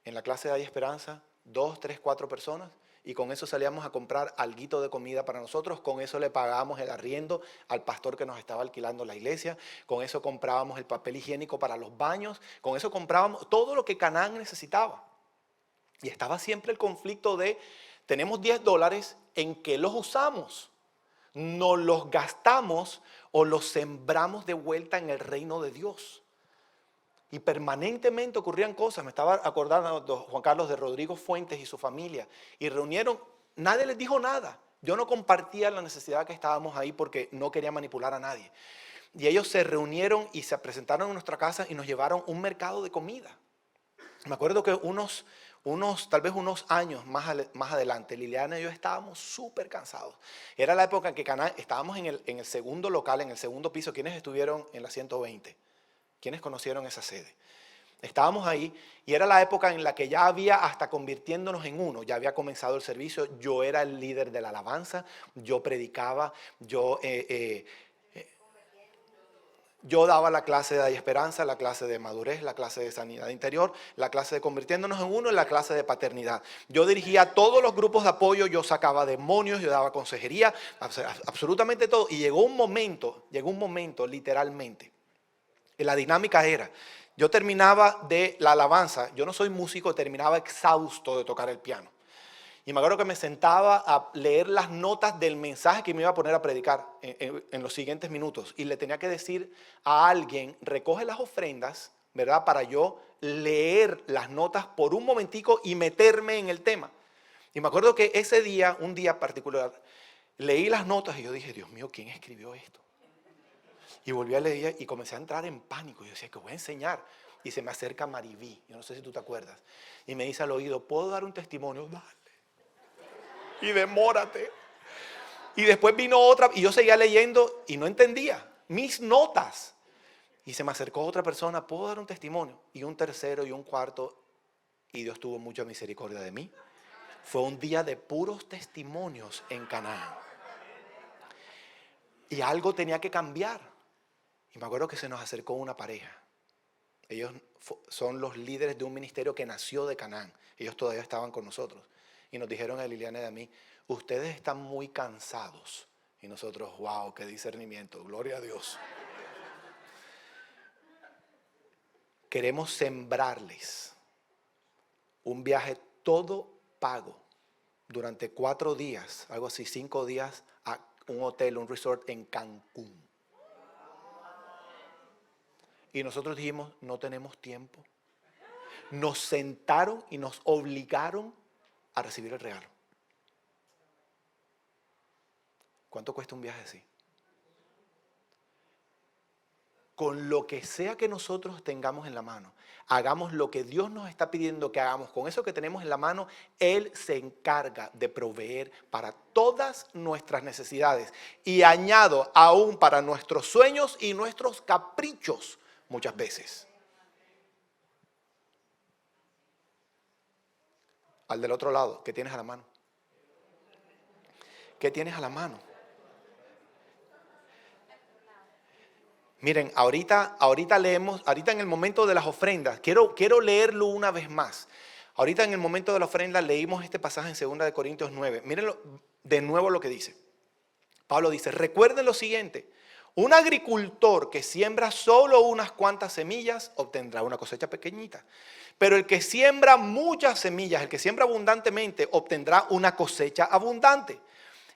en la clase de Hay Esperanza 2, 3, 4 personas y con eso salíamos a comprar alguito de comida para nosotros, con eso le pagábamos el arriendo al pastor que nos estaba alquilando la iglesia, con eso comprábamos el papel higiénico para los baños, con eso comprábamos todo lo que Canaán necesitaba. Y estaba siempre el conflicto de, tenemos $10, ¿en qué los usamos? ¿Nos los gastamos o los sembramos de vuelta en el reino de Dios? Y permanentemente ocurrían cosas. Me estaba acordando de Juan Carlos de Rodrigo Fuentes y su familia. Y reunieron, nadie les dijo nada. Yo no compartía la necesidad que estábamos ahí porque no quería manipular a nadie. Y ellos se reunieron y se presentaron en nuestra casa y nos llevaron un mercado de comida. Me acuerdo que tal vez unos años más adelante, Liliana y yo estábamos súper cansados. Era la época en que estábamos en el segundo local, en el segundo piso. ¿Quiénes estuvieron en la 120? ¿Quiénes conocieron esa sede? Estábamos ahí y era la época en la que ya había hasta convirtiéndonos en uno. Ya había comenzado el servicio, yo era el líder de la alabanza, yo predicaba, yo daba la clase de Hay Esperanza, la clase de madurez, la clase de sanidad interior, la clase de convirtiéndonos en uno y la clase de paternidad. Yo dirigía todos los grupos de apoyo, yo sacaba demonios, yo daba consejería, absolutamente todo. Y llegó un momento literalmente, y la dinámica era, yo terminaba de la alabanza, yo no soy músico, terminaba exhausto de tocar el piano. Y me acuerdo que me sentaba a leer las notas del mensaje que me iba a poner a predicar en los siguientes minutos. Y le tenía que decir a alguien, recoge las ofrendas, ¿verdad? Para yo leer las notas por un momentico y meterme en el tema. Y me acuerdo que ese día, un día particular, leí las notas y yo dije, Dios mío, ¿quién escribió esto? Y volví a leer y comencé a entrar en pánico. Yo decía, ¿qué voy a enseñar? Y se me acerca Mariví, yo no sé si tú te acuerdas. Y me dice al oído, ¿puedo dar un testimonio? Dale. Y demórate. Y después vino otra y yo seguía leyendo y no entendía mis notas. Y se me acercó otra persona, ¿puedo dar un testimonio? Y un tercero y un cuarto, y Dios tuvo mucha misericordia de mí. Fue un día de puros testimonios en Canaán. Y algo tenía que cambiar. Y me acuerdo que se nos acercó una pareja. Ellos son los líderes de un ministerio que nació de Canaán. Ellos todavía estaban con nosotros. Y nos dijeron a Liliana y a mí, ustedes están muy cansados. Y nosotros, wow, qué discernimiento, gloria a Dios. Queremos sembrarles un viaje todo pago durante 4 días, algo así, 5 días, a un hotel, un resort en Cancún. Y nosotros dijimos, no tenemos tiempo. Nos sentaron y nos obligaron a recibir el regalo. ¿Cuánto cuesta un viaje así? Con lo que sea que nosotros tengamos en la mano, hagamos lo que Dios nos está pidiendo que hagamos. Con eso que tenemos en la mano, Él se encarga de proveer para todas nuestras necesidades. Y añado, aún para nuestros sueños y nuestros caprichos muchas veces. Al del otro lado, ¿qué tienes a la mano? ¿Qué tienes a la mano? Miren, ahorita leemos, ahorita en el momento de las ofrendas, quiero leerlo una vez más. Ahorita en el momento de la ofrenda leímos este pasaje en 2 de Corintios 9. Mírenlo de nuevo lo que dice. Pablo dice, recuerden lo siguiente, un agricultor que siembra solo unas cuantas semillas obtendrá una cosecha pequeñita. Pero el que siembra muchas semillas, el que siembra abundantemente, obtendrá una cosecha abundante.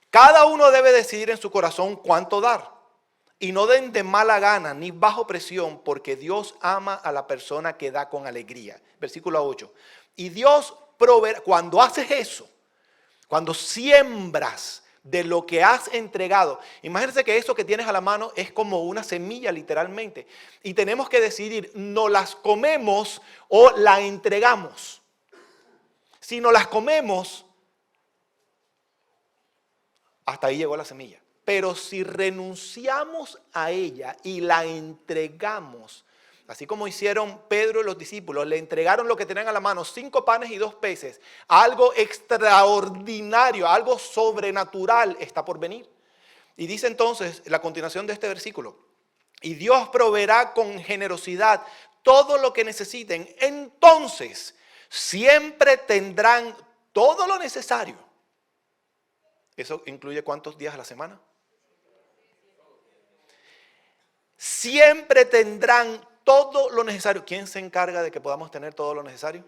Cada uno debe decidir en su corazón cuánto dar. Y no den de mala gana ni bajo presión, porque Dios ama a la persona que da con alegría. Versículo 8. Y Dios proveerá, cuando haces eso, cuando siembras de lo que has entregado, imagínense que eso que tienes a la mano es como una semilla literalmente. Y tenemos que decidir, ¿no las comemos o la entregamos? Si no las comemos, hasta ahí llegó la semilla. Pero si renunciamos a ella y la entregamos, así como hicieron Pedro y los discípulos, le entregaron lo que tenían a la mano, 5 panes y 2 peces, algo extraordinario, algo sobrenatural está por venir. Y dice entonces la continuación de este versículo, y Dios proveerá con generosidad todo lo que necesiten, entonces siempre tendrán todo lo necesario. ¿Eso incluye cuántos días a la semana? Siempre tendrán todo lo necesario. ¿Quién se encarga de que podamos tener todo lo necesario?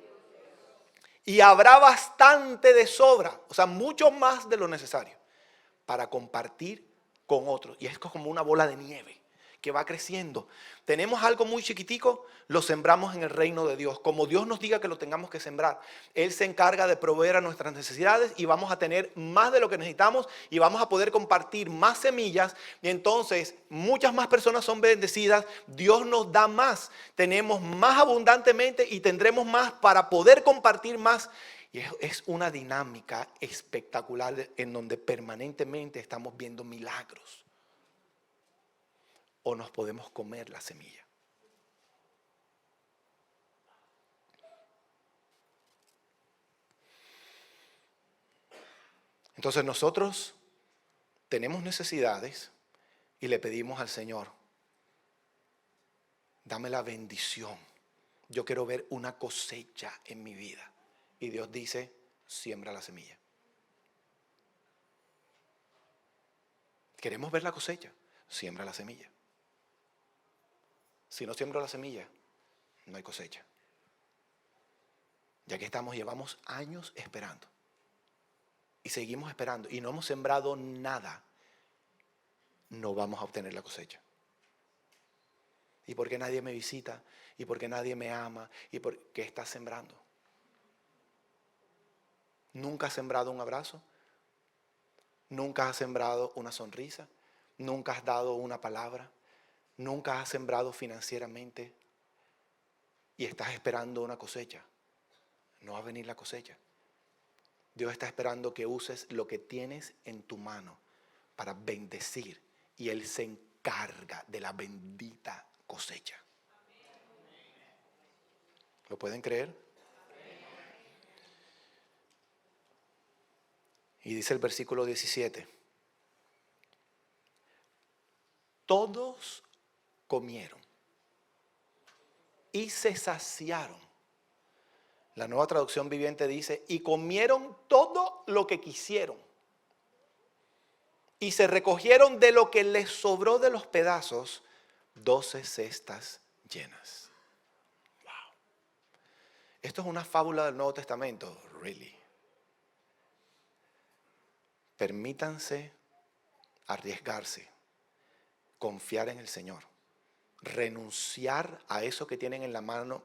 Y habrá bastante de sobra, o sea, mucho más de lo necesario para compartir con otros. Y es como una bola de nieve que va creciendo. Tenemos algo muy chiquitico, lo sembramos en el reino de Dios. Como Dios nos diga que lo tengamos que sembrar, Él se encarga de proveer a nuestras necesidades y vamos a tener más de lo que necesitamos y vamos a poder compartir más semillas y entonces muchas más personas son bendecidas. Dios nos da más, tenemos más abundantemente y tendremos más para poder compartir más. Y es una dinámica espectacular en donde permanentemente estamos viendo milagros. O nos podemos comer la semilla. Entonces nosotros tenemos necesidades y le pedimos al Señor, dame la bendición. Yo quiero ver una cosecha en mi vida. Y Dios dice, siembra la semilla. ¿Queremos ver la cosecha? Siembra la semilla. Si no siembro la semilla, no hay cosecha. Ya que llevamos años esperando. Y seguimos esperando. Y no hemos sembrado nada. No vamos a obtener la cosecha. ¿Y por qué nadie me visita? ¿Y por qué nadie me ama? ¿Y por qué estás sembrando? ¿Nunca has sembrado un abrazo? ¿Nunca has sembrado una sonrisa? ¿Nunca has dado una palabra? ¿Nunca has sembrado financieramente y estás esperando una cosecha? No va a venir la cosecha. Dios está esperando que uses lo que tienes en tu mano para bendecir y Él se encarga de la bendita cosecha. cosecha. ¿Lo pueden creer? Y dice el versículo 17. Todos comieron y se saciaron. La Nueva Traducción Viviente dice, y comieron todo lo que quisieron. Y se recogieron de lo que les sobró de los pedazos 12 cestas llenas. Wow. Esto es una fábula del Nuevo Testamento. Really. Permítanse arriesgarse, confiar en el Señor, renunciar a eso que tienen en la mano.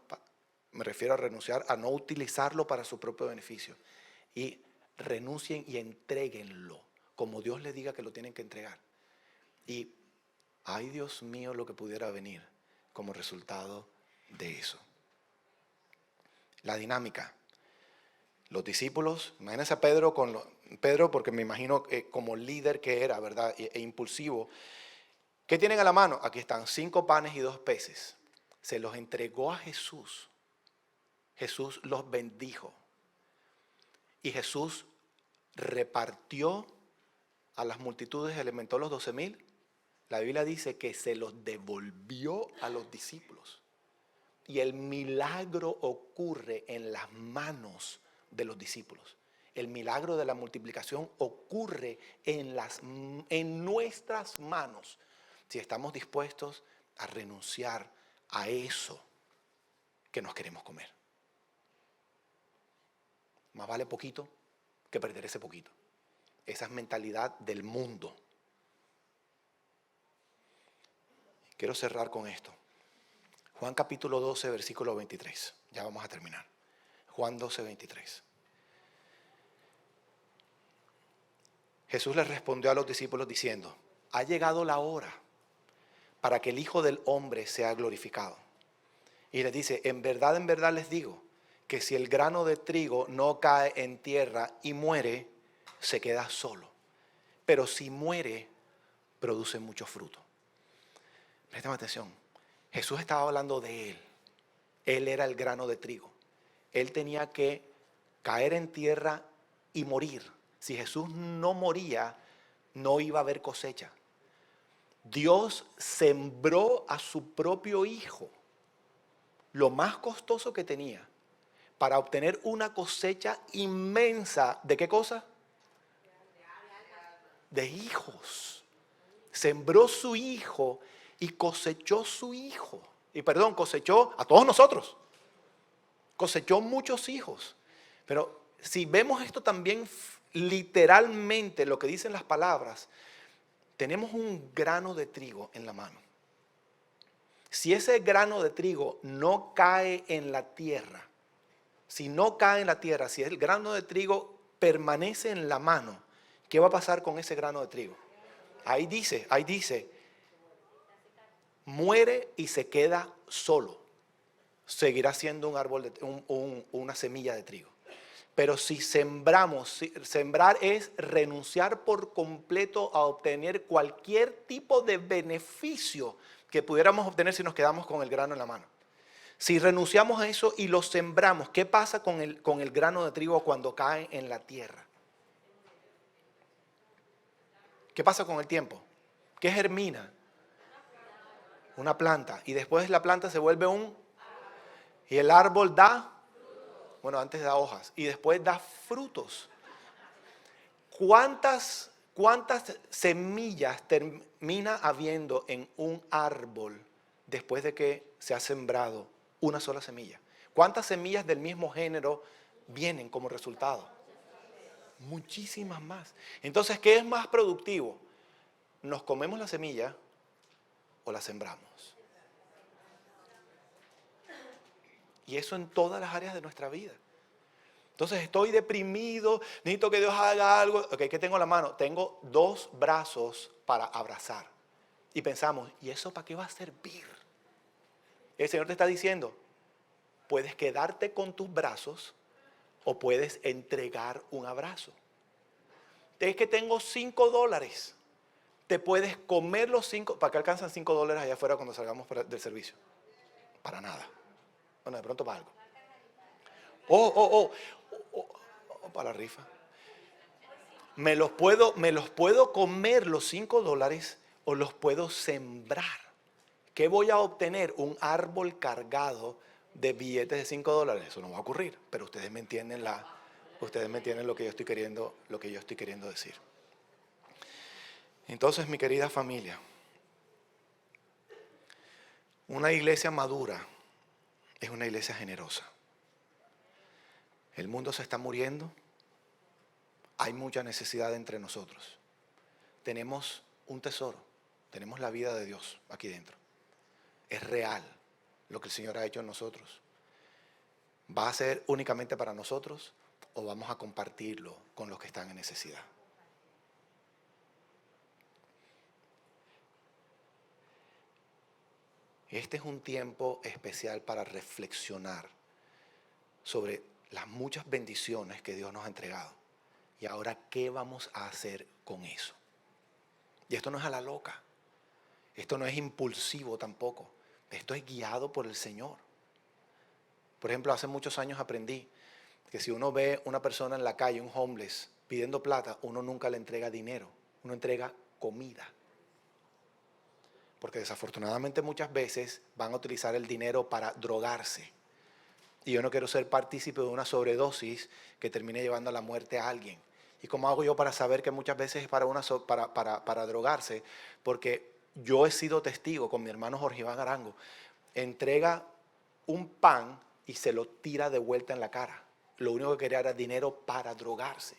Me refiero a renunciar a no utilizarlo para su propio beneficio. Y renuncien y entréguenlo como Dios les diga que lo tienen que entregar. Y, ay Dios mío, lo que pudiera venir como resultado de eso. La dinámica. Los discípulos, imagínense a Pedro, Pedro porque me imagino como líder que era, ¿verdad? E impulsivo. ¿Qué tienen a la mano? Aquí están 5 panes y 2 peces. Se los entregó a Jesús. Jesús los bendijo. Y Jesús repartió a las multitudes, alimentó a los 12,000. La Biblia dice que se los devolvió a los discípulos. Y el milagro ocurre en las manos de los discípulos. El milagro de la multiplicación ocurre en nuestras manos. Si estamos dispuestos a renunciar a eso que nos queremos comer. Más vale poquito que perder ese poquito. Esa es mentalidad del mundo. Quiero cerrar con esto. Juan capítulo 12, versículo 23. Ya vamos a terminar. Juan 12, 23. Jesús les respondió a los discípulos diciendo, ha llegado la hora para que el Hijo del Hombre sea glorificado. Y les dice, en verdad les digo, que si el grano de trigo no cae en tierra y muere, se queda solo. Pero si muere, produce mucho fruto. Presten atención. Jesús estaba hablando de Él. Él era el grano de trigo. Él tenía que caer en tierra y morir. Si Jesús no moría, no iba a haber cosecha. Dios sembró a su propio Hijo, lo más costoso que tenía, para obtener una cosecha inmensa. ¿De qué cosa? De hijos. Sembró su Hijo y cosechó su Hijo. Cosechó a todos nosotros. Cosechó muchos hijos. Pero si vemos esto también literalmente, lo que dicen las palabras, tenemos un grano de trigo en la mano. Si ese grano de trigo no cae en la tierra, si el grano de trigo permanece en la mano, ¿qué va a pasar con ese grano de trigo? Ahí dice, muere y se queda solo. Seguirá siendo un árbol, una semilla de trigo. Pero si sembramos, sembrar es renunciar por completo a obtener cualquier tipo de beneficio que pudiéramos obtener si nos quedamos con el grano en la mano. Si renunciamos a eso y lo sembramos, ¿qué pasa con el grano de trigo cuando cae en la tierra? ¿Qué pasa con el tiempo? ¿Qué germina? Una planta. Y después la planta se vuelve y el árbol da, bueno, antes da hojas y después da frutos. ¿Cuántas semillas termina habiendo en un árbol después de que se ha sembrado una sola semilla? ¿Cuántas semillas del mismo género vienen como resultado? Muchísimas más. Entonces, ¿qué es más productivo? ¿Nos comemos la semilla o la sembramos? Y eso en todas las áreas de nuestra vida. Entonces estoy deprimido, necesito que Dios haga algo. Ok, ¿qué tengo en la mano? Tengo 2 brazos para abrazar. Y pensamos, ¿y eso para qué va a servir? El Señor te está diciendo, puedes quedarte con tus brazos o puedes entregar un abrazo. Es que tengo $5. te puedes comer los 5, ¿para qué alcanzan $5 allá afuera cuando salgamos del servicio? Para nada. Bueno, de pronto para algo. O para la rifa. Me los puedo comer los $5 o los puedo sembrar. ¿Qué voy a obtener? Un árbol cargado de billetes de $5. Eso no va a ocurrir, pero ustedes me entienden lo que yo estoy queriendo decir. Entonces, mi querida familia, una iglesia madura es una iglesia generosa. El mundo se está muriendo. Hay mucha necesidad entre nosotros. Tenemos un tesoro. Tenemos la vida de Dios aquí dentro. Es real lo que el Señor ha hecho en nosotros. ¿Va a ser únicamente para nosotros o vamos a compartirlo con los que están en necesidad? Este es un tiempo especial para reflexionar sobre las muchas bendiciones que Dios nos ha entregado. Y ahora, ¿qué vamos a hacer con eso? Y esto no es a la loca. Esto no es impulsivo tampoco. Esto es guiado por el Señor. Por ejemplo, hace muchos años aprendí que si uno ve una persona en la calle, un homeless, pidiendo plata, uno nunca le entrega dinero. Uno entrega comida. Porque desafortunadamente muchas veces van a utilizar el dinero para drogarse. Y yo no quiero ser partícipe de una sobredosis que termine llevando a la muerte a alguien. ¿Y cómo hago yo para saber que muchas veces es para drogarse? Porque yo he sido testigo con mi hermano Jorge Iván Arango. Entrega un pan y se lo tira de vuelta en la cara. Lo único que quería era dinero para drogarse.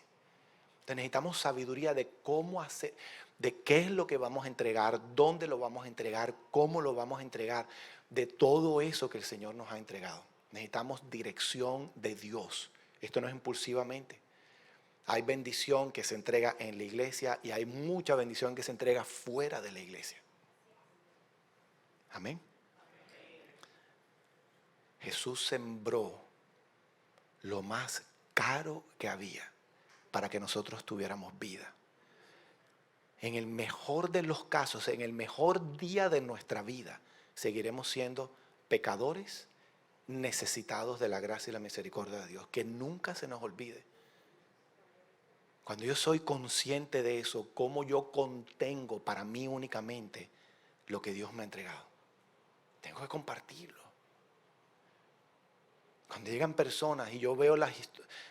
Entonces necesitamos sabiduría de cómo hacer, de qué es lo que vamos a entregar, dónde lo vamos a entregar, cómo lo vamos a entregar, de todo eso que el Señor nos ha entregado. Necesitamos dirección de Dios. Esto no es impulsivamente. Hay bendición que se entrega en la iglesia y hay mucha bendición que se entrega fuera de la iglesia. Amén. Jesús sembró lo más caro que había para que nosotros tuviéramos vida. En el mejor de los casos, en el mejor día de nuestra vida, seguiremos siendo pecadores necesitados de la gracia y la misericordia de Dios. Que nunca se nos olvide. Cuando yo soy consciente de eso, cómo yo contengo para mí únicamente lo que Dios me ha entregado. Tengo que compartirlo. Cuando llegan personas y yo veo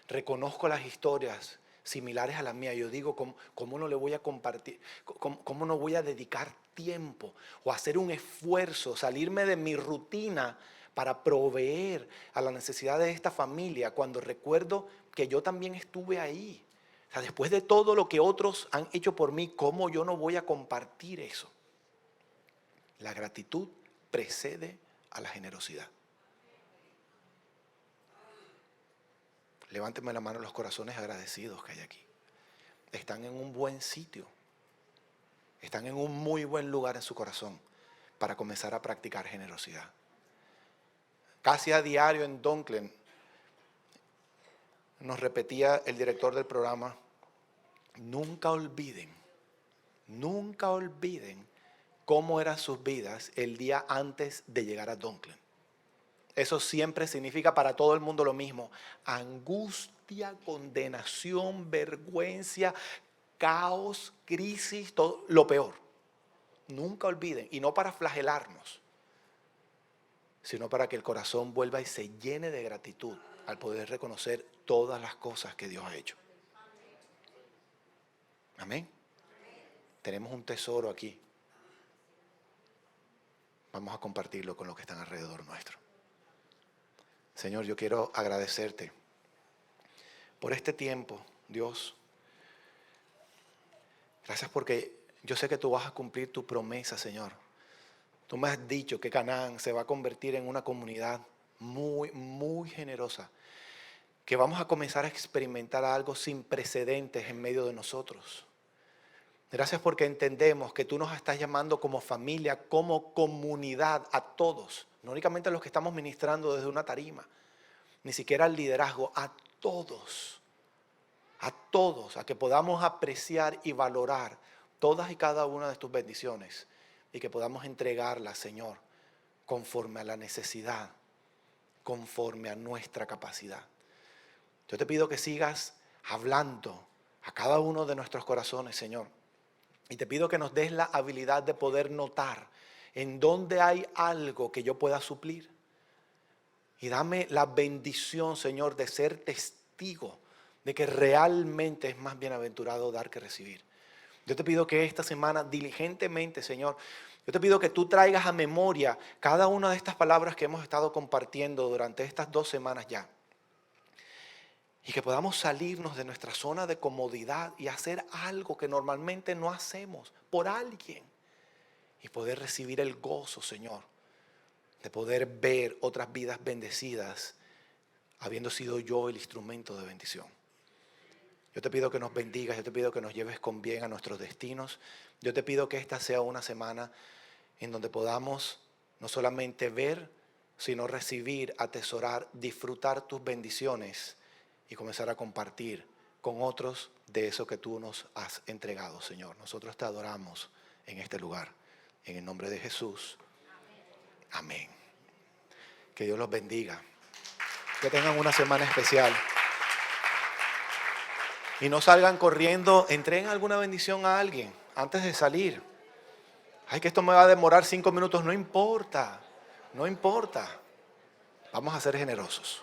reconozco las historias similares a las mías, yo digo, ¿cómo no le voy a compartir? ¿Cómo no voy a dedicar tiempo o hacer un esfuerzo, salirme de mi rutina para proveer a la necesidad de esta familia cuando recuerdo que yo también estuve ahí? O sea, después de todo lo que otros han hecho por mí, ¿cómo yo no voy a compartir eso? La gratitud precede a la generosidad. Levánteme la mano los corazones agradecidos que hay aquí. Están en un buen sitio. Están en un muy buen lugar en su corazón para comenzar a practicar generosidad. Casi a diario en Dunklin nos repetía el director del programa: nunca olviden cómo eran sus vidas el día antes de llegar a Dunklin. Eso siempre significa para todo el mundo lo mismo: angustia, condenación, vergüenza, caos, crisis, todo lo peor. Nunca olviden, y no para flagelarnos, sino para que el corazón vuelva y se llene de gratitud al poder reconocer todas las cosas que Dios ha hecho. Amén. Tenemos un tesoro aquí. Vamos a compartirlo con los que están alrededor nuestro. Señor, yo quiero agradecerte por este tiempo, Dios. Gracias porque yo sé que tú vas a cumplir tu promesa, Señor. Tú me has dicho que Canaán se va a convertir en una comunidad muy, muy generosa, que vamos a comenzar a experimentar algo sin precedentes en medio de nosotros. Gracias porque entendemos que tú nos estás llamando como familia, como comunidad, a todos, no únicamente a los que estamos ministrando desde una tarima, ni siquiera al liderazgo, a todos, a que podamos apreciar y valorar todas y cada una de tus bendiciones y que podamos entregarlas, Señor, conforme a la necesidad, conforme a nuestra capacidad. Yo te pido que sigas hablando a cada uno de nuestros corazones, Señor. Y te pido que nos des la habilidad de poder notar en dónde hay algo que yo pueda suplir. Y dame la bendición, Señor, de ser testigo de que realmente es más bienaventurado dar que recibir. Yo te pido que esta semana diligentemente, Señor, yo te pido que tú traigas a memoria cada una de estas palabras que hemos estado compartiendo durante estas 2 semanas ya. Y que podamos salirnos de nuestra zona de comodidad y hacer algo que normalmente no hacemos por alguien. Y poder recibir el gozo, Señor, de poder ver otras vidas bendecidas, habiendo sido yo el instrumento de bendición. Yo te pido que nos bendigas, yo te pido que nos lleves con bien a nuestros destinos. Yo te pido que esta sea una semana en donde podamos no solamente ver, sino recibir, atesorar, disfrutar tus bendiciones y comenzar a compartir con otros de eso que tú nos has entregado, Señor. Nosotros te adoramos en este lugar. En el nombre de Jesús. Amén. Que Dios los bendiga. Que tengan una semana especial. Y no salgan corriendo, entreguen alguna bendición a alguien antes de salir. Ay, que esto me va a demorar 5 minutos. No importa, no importa. Vamos a ser generosos.